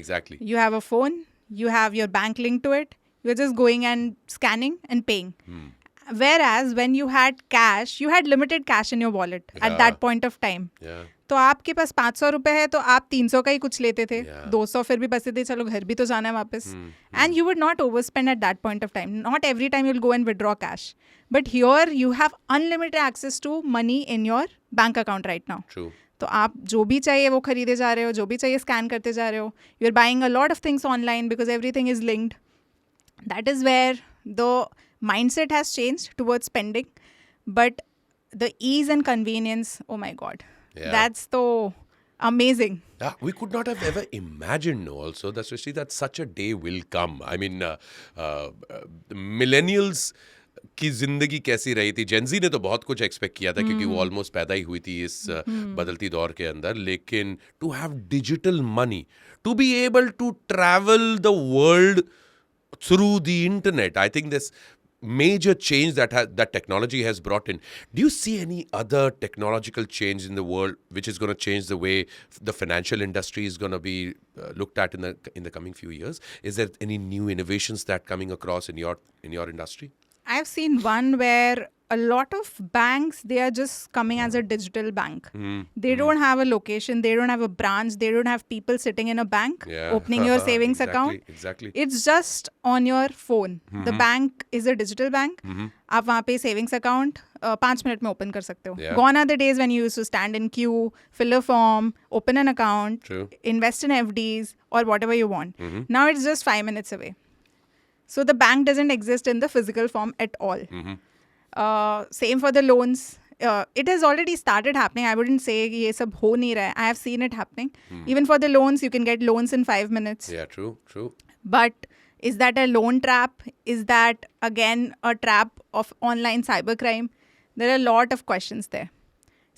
Exactly. You have a phone, you have your bank linked to it. You're just going and scanning and paying. Whereas when you had cash, you had limited cash in your wallet Yeah. at that point of time. Yeah. तो आपके पास 500 रुपए है तो आप 300 का ही कुछ लेते थे Yeah. 200 फिर भी बचे थे चलो घर भी तो जाना है वापस and you would not overspend at that point of time not every time you will go and withdraw cash but here you have unlimited access to money in your bank account right now True. तो आप जो भी चाहिए वो खरीदे जा रहे हो जो भी चाहिए स्कैन करते जा रहे हो you are buying a lot of things online because everything is linked that is where the mindset has changed towards spending but the ease and convenience oh my god Yeah. that's so amazing. Yeah, we could not have ever imagined also that Srishti, that such a day will come. I mean, millennials की जिंदगी कैसी रही थी Gen Z ने तो बहुत कुछ expect किया था क्योंकि वो ऑलमोस्ट पैदा ही हुई थी इस बदलती दौर के अंदर लेकिन to have digital money to be able to travel the world through the internet. I think this major change that technology has brought in. Do you see any other technological change in the world which is going to change the way the financial industry is going to be looked at in the coming few years? Is there any new innovations that coming across in your industry? I've seen one where a lot of banks they are just coming as a digital bank. They don't have a location, they don't have a branch, they don't have people sitting in a bank Yeah. opening your savings Exactly, account. exactly. It's just on your phone. The bank is a digital bank. आप वहाँ पे savings account 5 minute में open कर सकते हो. Yeah. Gone are the days when you used to stand in queue, fill a form, open an account, True. invest in FDs or whatever you want. Now it's just 5 minutes away. So the bank doesn't exist in the physical form at all. Same for the loans. It has already started happening. I wouldn't say ये सब हो नहीं रहा है. I have seen it happening. Even for the loans, you can get loans in 5 minutes. Yeah, true, true. But is that a loan trap? Is that again a trap of online cybercrime? There are a lot of questions there.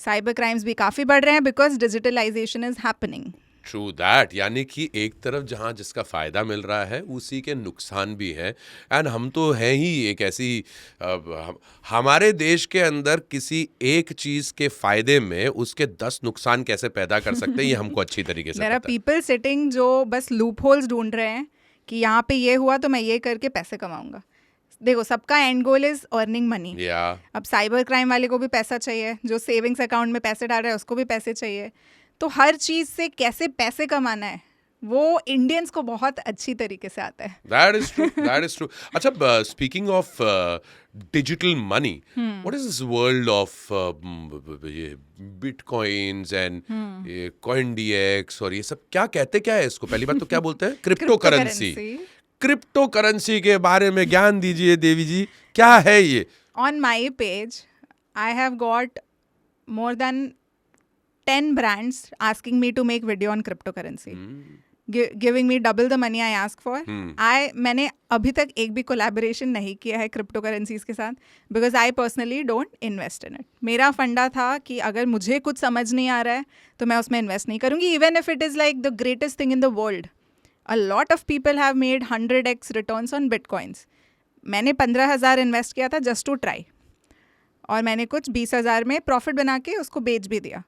Cyber crimes भी काफ़ी बढ़ रहे हैं because digitalization is happening. True that. यानी कि एक तरफ जहाँ जिसका फ़ायदा मिल रहा है उसी के नुकसान भी हैं एंड हम तो हैं ही एक ऐसी हमारे देश के अंदर किसी एक चीज़ के फ़ायदे में उसके 10 नुकसान कैसे पैदा कर सकते हैं ये हमको अच्छी तरीके से There are पता है people sitting जो बस लूप होल्स ढूंढ रहे हैं कि यहाँ पे ये हुआ तो मैं ये करके पैसे कमाऊंगा देखो सबका and goal is earning money Yeah. अब साइबर क्राइम वाले को भी पैसा चाहिए जो सेविंग्स अकाउंट में पैसे डाल रहे हैं उसको भी पैसे चाहिए तो हर चीज़ से कैसे पैसे कमाना है वो इंडियंस को बहुत अच्छी तरीके से आता है That is true. That is true. अच्छा, speaking of digital money, what is this world of ये bitcoins and ये CoinDX और ये सब क्या है इसको पहली बात तो क्या बोलते हैं क्रिप्टो करेंसी क्रिप्टो करेंसी के बारे में ज्ञान दीजिए देवी जी क्या है ये On my page, I have got more than 10 brands asking me to make video on cryptocurrency. Giving me double the money I ask for. मैंने अभी तक एक भी कोलैबोरेशन नहीं किया है क्रिप्टो करेंसीज के साथ because I personally don't invest in it मेरा फंडा था कि अगर मुझे कुछ समझ नहीं आ रहा है तो मैं उसमें इन्वेस्ट नहीं करूँगी even if it is like the greatest thing in the world a lot of people have made 100x returns on bitcoins मैंने 15,000 इन्वेस्ट किया था जस्ट टू ट्राई और मैंने कुछ 20,000 में प्रॉफिट बना के उसको बेच भी दिया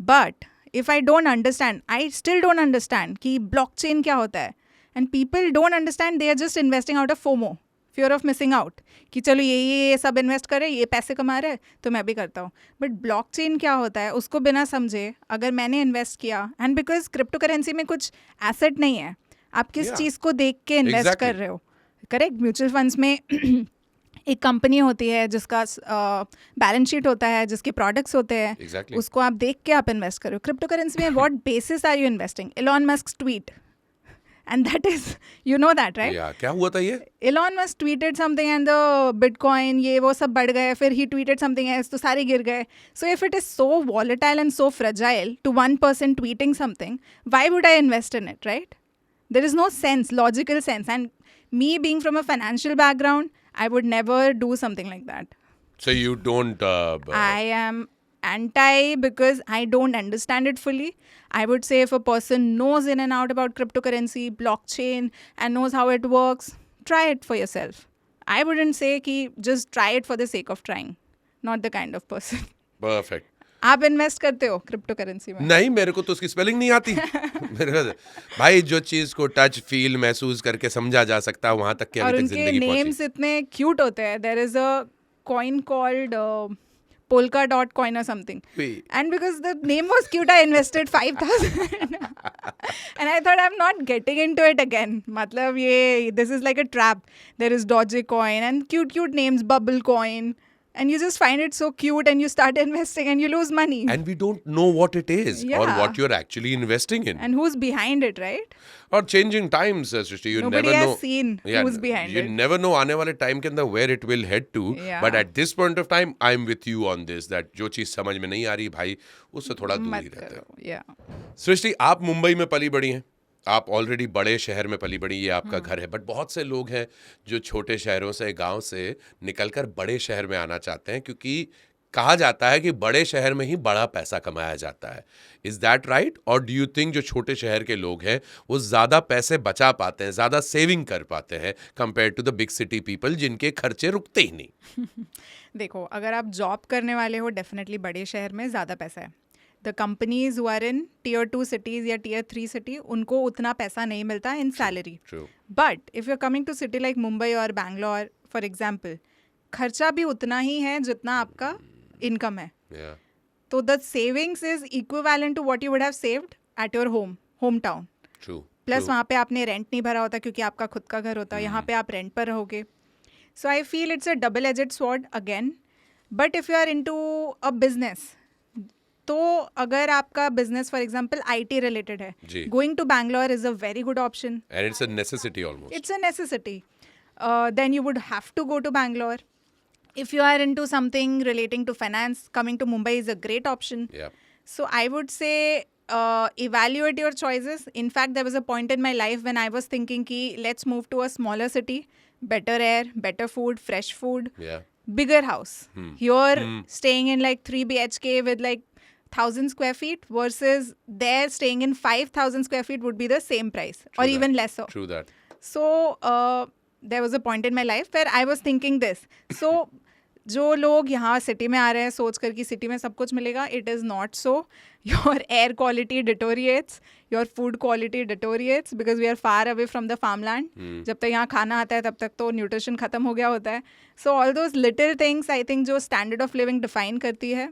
but if I don't understand, I still don't understand कि blockchain क्या होता है, and people don't understand, they are just investing out of FOMO, fear of missing out, कि चलो ये सब इन्वेस्ट करे, ये पैसे कमा रहे तो मैं भी करता हूँ. बट ब्लॉकचेन क्या होता है उसको बिना समझे अगर मैंने इन्वेस्ट किया, एंड बिकॉज क्रिप्टो करेंसी में कुछ एसेट नहीं है, आप किस चीज़ को देख के इन्वेस्ट कर रहे हो. करेक्ट. म्यूचुअल फंड्स में एक कंपनी होती है जिसका बैलेंस शीट होता है, जिसके प्रोडक्ट्स होते हैं, उसको आप देख के आप इन्वेस्ट करो. क्रिप्टो करेंसी में what basis are you investing? Elon Musk tweet, and that is, you know that, right? Yeah, क्या हुआ था ये? Elon Musk tweeted something and the Bitcoin ये वो सब बढ़ गए, फिर he tweeted something else तो सारे गिर गए. So if it is so volatile and so fragile to one person tweeting something, why would I invest in it, right? There is no sense, logical sense. And me being from a financial background, I would never do something like that. So you don't... I am anti because I don't understand it fully. I would say if a person knows in and out about cryptocurrency, blockchain, and knows how it works, try it for yourself. I wouldn't say कि just try it for the sake of trying. Not the kind of person. Perfect. आप invest करते हो crypto currency में? नहीं, मेरे को तो उसकी स्पेलिंग नहीं आती. भाई जो चीज को टच फील महसूस करके समझा जा सकता है वहां तक के अभी तक जिंदगी पहुंची. और उनके नेम्स इतने क्यूट होते हैं. There is a coin called Polkadot coin or something. And because the name was cute, I invested 5,000. And I thought I'm not getting into it again. मतलब ये this is like a trap. There is Dogecoin and cute names, Bubblecoin. And you just find it so cute and you start investing and you lose money. And we don't know what it is or what you're actually investing in. And who's behind it, right? Or changing times, Srishti. You Nobody never know. has seen who's behind it. You never know आने वाले time के अंदर where it will head to. Yeah. But at this point of time, I'm with you on this. That जो चीज समझ में नहीं आ रही भाई, उससे थोड़ा दूर ही रहते हैं. Yeah. सृष्टि, आप मुंबई में पली बड़ी हैं. आप ऑलरेडी बड़े शहर में पली बड़ी, ये आपका घर है. बट बहुत से लोग हैं जो छोटे शहरों से, गांव से निकलकर बड़े शहर में आना चाहते हैं, क्योंकि कहा जाता है कि बड़े शहर में ही बड़ा पैसा कमाया जाता है. Is that right? और डू यू थिंक जो छोटे शहर के लोग हैं वो ज़्यादा पैसे बचा पाते हैं, ज़्यादा सेविंग कर पाते हैं compare to the big city people जिनके खर्चे रुकते ही नहीं? देखो, अगर आप जॉब करने वाले हो, डेफिनेटली बड़े शहर में ज़्यादा पैसा है. The companies who are in tier 2 cities या टियर 3 सिटी, उनको उतना पैसा नहीं मिलता in salary. But if you are coming to city like Mumbai और बैंगलोर फॉर एग्जाम्पल, खर्चा भी उतना ही है जितना आपका इनकम है. तो the savings is equivalent to what you would have saved at your home town. Plus वहाँ पे आपने रेंट नहीं भरा होता क्योंकि आपका खुद का घर होता है. यहाँ पे आप रेंट पर रहोगे. So I feel it's a double edged sword again. But if you are into a business, तो अगर आपका business for example IT related है, going to Bangalore is a very good option. And it's a necessity almost. It's a necessity. Then you would have to go to Bangalore. If you are into something relating to finance, coming to Mumbai is a great option. Yeah. So I would say evaluate your choices. In fact, there was a point in my life when I was thinking ki let's move to a smaller city, better air, better food, fresh food, bigger house. You're staying in like 3 BHK with like 1,000 square feet versus there staying in 5,000 square feet would be the same price or even lesser. True that. So there was a point in my life where I was thinking this. So जो लोग यहाँ city में आ रहे हैं सोच कर कि city में सब कुछ मिलेगा, it is not so. Your air quality deteriorates, your food quality deteriorates because we are far away from the farmland. जब तक यहाँ खाना आता है तब तक तो न्यूट्रिशन ख़त्म हो गया होता है. So all those little things I think जो स्टैंडर्ड ऑफ लिविंग डिफाइन करती है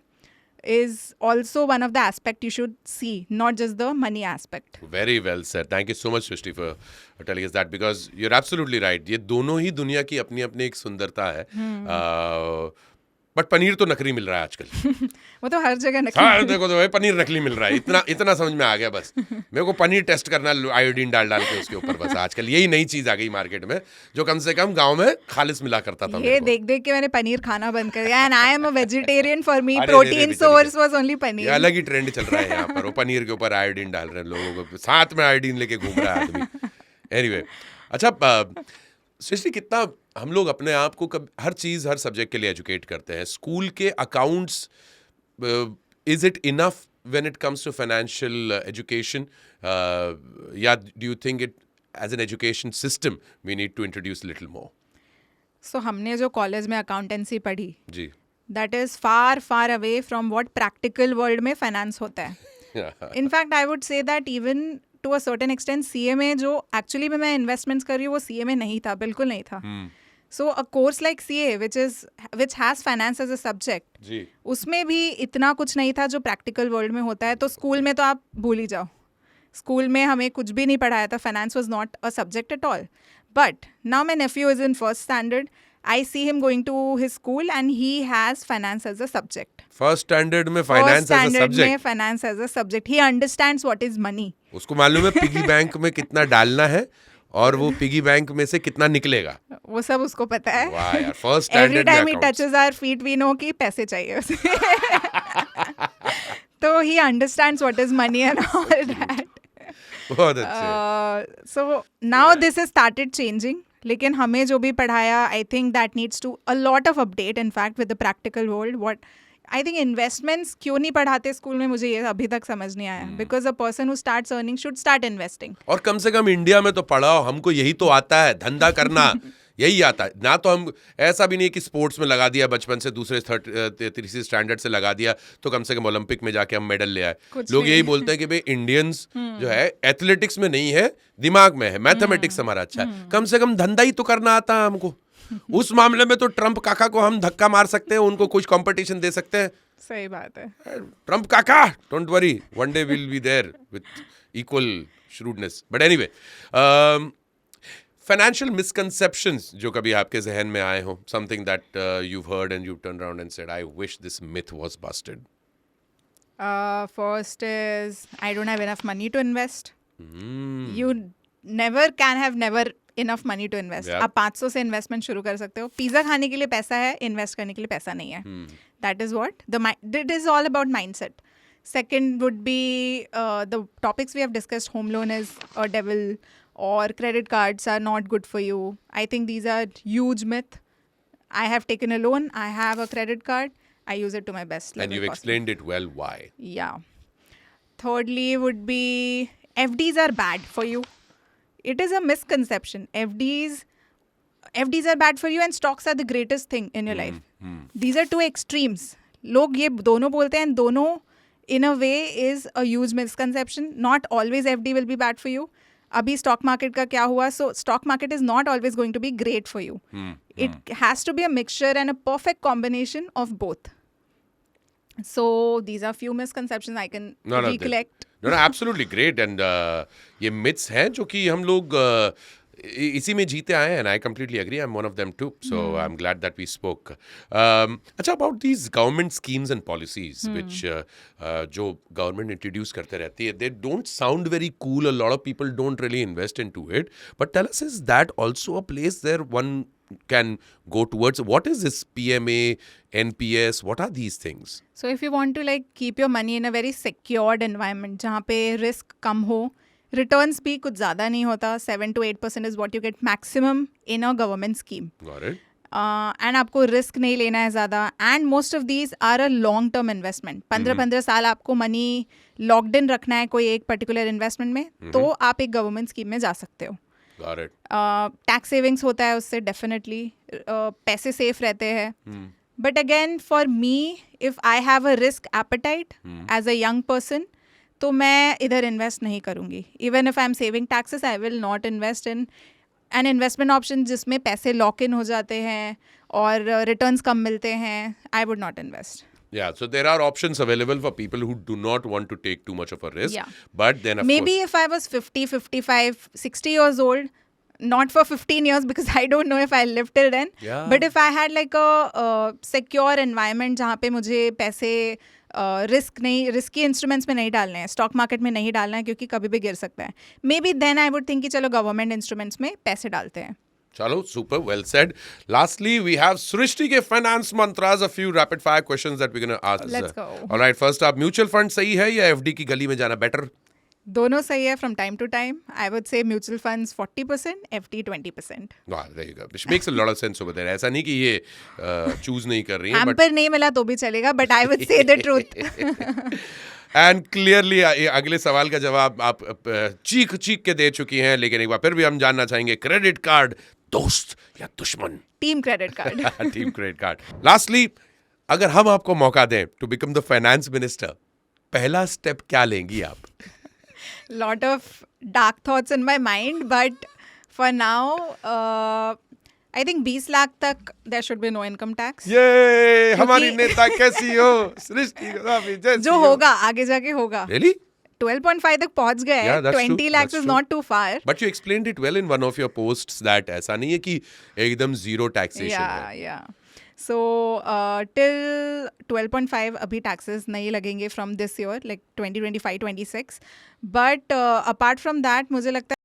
is also one of the aspect you should see, not just the money aspect. Very well said. Thank you so much, Srishti, for telling us that, because you're absolutely right. ये दोनों ही दुनिया की अपनी अपनी एक सुंदरता है. बट पनीर तो नकली मिल रहा है आजकल. वो तो हर जगह नकली. हाँ, देखो तो भाई पनीर नकली मिल रहा है. इतना समझ में आ गया. बस मेरे को पनीर टेस्ट करना आयोडीन डाल के उसके ऊपर. बस आजकल यही नई चीज आ गई मार्केट में जो कम से कम गांव में खालिस मिला करता था. ये देख के मैंने पनीर खाना बंद कर दिया. And I am a vegetarian. For me protein source was only paneer. अलग ही ट्रेंड चल रहा है यहाँ पर. वो पनीर के ऊपर आयोडीन डाल रहे हैं लोगों को, साथ में आयोडीन लेके घूम रहा है आदमी. एनीवे, अच्छा सृष्टि, कितना हम लोग अपने आप को हर चीज़ हर सब्जेक्ट के लिए एजुकेट करते हैं. स्कूल के accounts, is it enough when it comes to financial education, या do you think it as an education system we need to introduce little more? So हमने जो कॉलेज में अकाउंटेंसी पढ़ी, जी, that is far far away from what practical world में finance होता है. In fact, I would say that even to a certain extent, CMA जो actually में मैं investments कर रही हूँ वो CMA नहीं था, बिल्कुल नहीं था. So a course like CA, which has finance as a subject, जी. उसमें भी इतना कुछ नहीं था जो practical world में होता है. तो स्कूल में तो आप भूल ही जाओ. स्कूल में हमें कुछ भी नहीं पढ़ाया था. Finance was not a subject at all. But now my nephew is in first standard. I see him going to his school and he has finance as a subject. First standard में finance as a में subject. finance as a subject. He understands what is money. उसको मालूम है piggy bank में कितना डालना है और वो पिगी बैंक में से कितना निकलेगा. वो सब उसको पता है. वाह यार, फर्स्ट Every स्टैंडर्ड time में he accounts. touches our feet, we know कि पैसे चाहिए उसे. तो he understands what is money and all that. बहुत अच्छे. So now this has started changing. लेकिन हमें जो भी पढ़ाया, I think that needs to a lot of update in fact with the practical world. What I think investments क्यों नहीं पढ़ाते स्कूल में, मुझे ये अभी तक समझ नहीं आया. Because a person who starts earning should start investing. और कम से कम इंडिया में तो पढ़ाओ, हमको यही तो आता है, धंधा करना यही आता है ना. तो हम ऐसा भी नहीं है कि स्पोर्ट्स में लगा दिया बचपन से, दूसरे तीसरे स्टैंडर्ड से लगा दिया तो कम से कम ओलंपिक में जाके हम मेडल ले आए. लोग यही बोलते हैं कि भाई इंडियंस जो है एथलेटिक्स में नहीं है, दिमाग में है, मैथमेटिक्स हमारा अच्छा है. कम से कम धंधा ही तो करना आता है हमको. उस मामले में तो ट्रम्प काका को हम धक्का मार सकते हैं, उनको कुछ कंपटीशन दे सकते हैं. सही बात है. ट्रम्प काका, don't worry, one day will be there with equal shrewdness. But anyway, financial misconceptions जो कभी आपके जहन में आए हो, something that you've heard and you've turned around and said, I wish this myth was busted. First is I don't have enough money to invest. You never can have never enough money to invest. Yeah. आप 500 से investment शुरू कर सकते हो. Pizza खाने के लिए पैसा है, इन्वेस्ट करने के लिए पैसा नहीं है. That is what it is all about mindset. Second would be the topics we have discussed. Home loan is a devil, or credit cards are not good for you. I think these are huge myth. I have taken a loan. I have a credit card. I use it to my best level And you've possible. explained it well why. Yeah. Thirdly would be FDs are bad for you. It is a misconception. FDs are bad for you and stocks are the greatest thing in your life. These are two extremes. लोग ये दोनों बोलते हैं, दोनों in a way is a huge misconception. Not always FD will be bad for you. अभी stock market का क्या हुआ? So stock market is not always going to be great for you. It has to be a mixture and a perfect combination of both. So these are few misconceptions I can recollect. No, absolutely great. And ये myths हैं जो कि हम लोग इसी में जीते आए हैं. And I completely agree. I'm one of them too. So I'm glad that we spoke. अच्छा, about these government schemes and policies which जो government introduce करते रहती है, they don't sound very cool. A lot of people don't really invest into it. But tell us, is that also a place there one can go towards? What is this PMA, NPS? What are these things? So if you want to like keep your money in a very secured environment जहाँ पे risk कम हो, returns भी कुछ ज़्यादा नहीं होता, 7 to 8% is what you get maximum in a government scheme. Got it. And आपको risk नहीं लेना है ज़्यादा. And most of these are a long term investment. 15 साल आपको money locked in रखना है कोई एक particular investment में, तो आप एक government scheme में जा सकते हो. Got it. टैक्स सेविंग्स होता है उससे डेफिनेटली. पैसे सेफ रहते हैं. But again for me, if I have a risk appetite as a young person, तो मैं इधर इन्वेस्ट नहीं करूँगी. Even if I am saving taxes, I will not invest in an investment option जिसमें पैसे लॉक इन हो जाते हैं और रिटर्न्स कम मिलते हैं. I would not invest. Yeah, so there are options available for people who do not want to take too much of a risk. Yeah. But then of Maybe course, if I was 50, 55, 60 years old, not for 15 years because I don't know if I live till then. Yeah. But if I had like a secure environment जहाँ पे मुझे पैसे risky instruments में नहीं डालने हैं, stock market में नहीं डालना है क्योंकि कभी भी गिर सकता है, maybe then I would think कि चलो गवर्नमेंट इंस्ट्रूमेंट्स में पैसे डालते हैं. Chalo, super, well said. Lastly, we have Srishti ke finance mantras, a few rapid fire questions that we're going to ask. Let's go. All right, first up, mutual fund सही है या FD की गली में जाना better? दोनों सही है from time to time. I would say mutual funds 40%, FD 20%. Wow, there you go. Which makes a lot of sense over there. ऐसा नहीं कि ये choose नहीं कर रही हैं, but Hamper नहीं मिला तो भी चलेगा, but I would say the truth. and clearly अगले सवाल का जवाब आप चीख के दे चुकी हैं, लेकिन एक बार फिर भी हम जानना चाहेंगे, क्रेडिट कार्ड दोस्त या दुश्मन? Team credit card. Team credit card. Lastly, अगर हम आपको मौका दें to become the finance minister, पहला स्टेप क्या लेंगी आप? Lot of dark thoughts in my mind, but for now, I think 20 lakh तक there should be no income tax. ये हमारी क्योंकि- नेता कैसी हो, सृष्टि गोस्वामी जैसी जो हो। होगा आगे जाके होगा. Really? 12.5 तक पहुंच गए Yeah, हैं. that's 20 true, lakhs that's is true. not too far. But you explained it well in one of your posts that ऐसा नहीं है कि एकदम zero taxation Yeah, है. yeah. So till 12.5 अभी taxes नहीं लगेंगे from this year, like 2025-26. But apart from that, मुझे लगता है